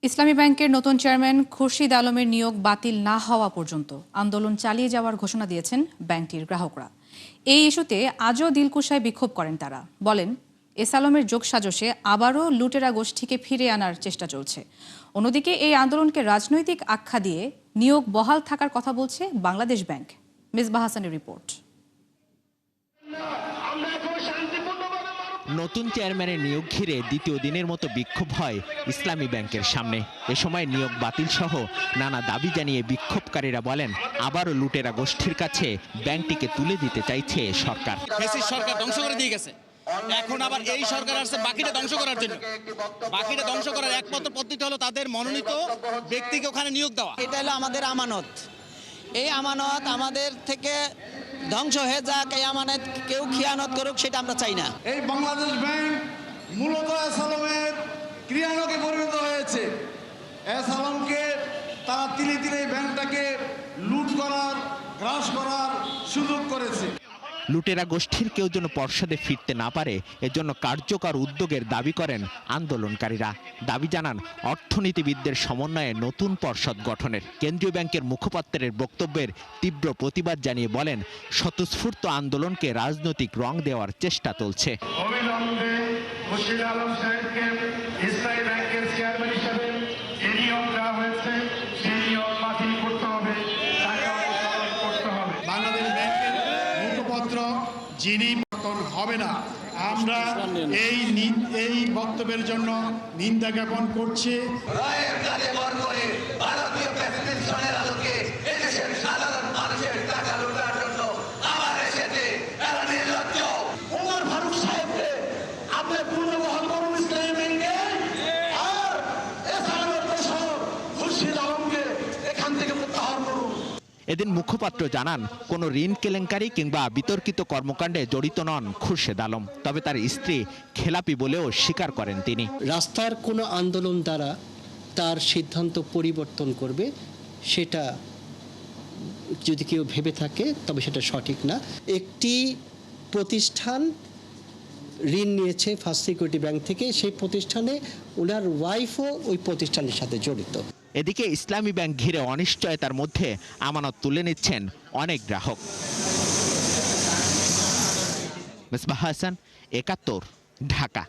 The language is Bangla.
ইসলামী ব্যাংকের নতুন চেয়ারম্যান খুরশিদ আলমের নিয়োগ বাতিল না হওয়া পর্যন্ত আন্দোলন চালিয়ে যাওয়ার ঘোষণা দিয়েছেন ব্যাংকটির গ্রাহকরা। এই ইস্যুতে আজও দিলকুশায় বিক্ষোভ করেন তারা। বলেন, এস আলমের যোগসাজশে আবারও লুটেরা গোষ্ঠীকে ফিরে আনার চেষ্টা চলছে। অন্যদিকে এই আন্দোলনকে রাজনৈতিক আখ্যা দিয়ে নিয়োগ বহাল থাকার কথা বলছে বাংলাদেশ ব্যাংক। মিসবাহ হাসানের রিপোর্ট। নতুন চেয়ারম্যানের নিয়োগ ঘিরে দ্বিতীয় দিনের মতো বিক্ষোভ হয় ইসলামী ব্যাংকের সামনে। এ সময় নিয়োগ বাতিল সহ নানা দাবি জানিয়ে বিক্ষোভকারীরা বলেন, আবারও লুটেরা গোষ্ঠীর কাছে ব্যাংকটিকে তুলে দিতে চাইছে সরকার। সরকার ধ্বংস করে দিয়ে গেছে, এখন আবার এই সরকার আসছে বাকিটা ধ্বংস করার জন্য। বাকিটা ধ্বংস করার একমাত্র পদ্ধতি হলো তাদের মনোনীত ব্যক্তিকে ওখানে নিয়োগ দেওয়া। এটা হলো আমাদের আমানত। এই আমানত আমাদের থেকে ধ্বংস হয়ে যাক, এই আমানত কেউ খিয়ানত করুক, সেটা আমরা চাই না। এই বাংলাদেশ ব্যাংক মূলত এস আলমের ক্রিয়ানকে পরিণত হয়েছে। এস আলমকে তারা তিলে তিলে ব্যাংকটাকে লুট করার, গ্রাস করার সুযোগ করেছে। লুটেরা গোষ্ঠীর কেউ যেন পর্ষদে ফিরতে না পারে, এজন্য কার্যকর উদ্যোগের দাবি করেন আন্দোলনকারীরা। দাবি জানান অর্থনীতিবিদদের সমন্বয়ে নতুন পর্ষদ গঠনের। কেন্দ্রীয় ব্যাংকের মুখপাত্রের বক্তব্যের তীব্র প্রতিবাদ জানিয়ে বলেন, স্বতঃস্ফূর্ত আন্দোলনকে রাজনৈতিক রং দেওয়ার চেষ্টা চলছে। অবিলম্বে খুরশিদ আলম সাহেবকে ইসলামী ব্যাংকের চেয়ারম্যান হিসেবে যে নিয়োগ দেওয়া হয়েছে সেই নিয়োগ বাতিল করতে হবে, তাকে অপসারণ করতে হবে। বাংলাদেশ ব্যাংকের মুখপত্র যিনি পতন হবে না, আমরা এই বক্তব্যের জন্য নিন্দা জ্ঞাপন করছি। রায়ের কাজে ভর করে ভারতীয় প্রেসক্রিপশনের আলোকে এদেশের সাধারণ মানুষের টাকা লুটার জন্য আমার এসেছে এরা নির্লজ্জ। ওমর ফারুক সাহেবকে আপনি পুনর্বহাল করুন ইসলামী ব্যাংকে, আর এস আলমের প্রশাসক খুরশিদ আলমকে এখান থেকে প্রত্যাহার করুন। এদিন মুখপাত্র জানান, কোনো ঋণ কেলেঙ্কারি কিংবা বিতর্কিত কর্মকাণ্ডে জড়িত নন খুরশেদ আলম। তবে তার স্ত্রী খেলাপি বলেও স্বীকার করেন তিনি। রাস্তার কোনো আন্দোলন দ্বারা তার সিদ্ধান্ত পরিবর্তন করবে, সেটা যদি কেউ ভেবে থাকে তবে সেটা সঠিক না। একটি প্রতিষ্ঠান ঋণ নিয়েছে ফার্স্ট সিকিউরিটি ব্যাংক থেকে, সেই প্রতিষ্ঠানে ওনার ওয়াইফও ওই প্রতিষ্ঠানের সাথে জড়িত। এদিকে ইসলামী ব্যাংক ঘিরে অনিশ্চয়তার মধ্যে আমানত তুলে নিচ্ছেন অনেক গ্রাহক। মিসবাহ হাসান, ৭১, ঢাকা।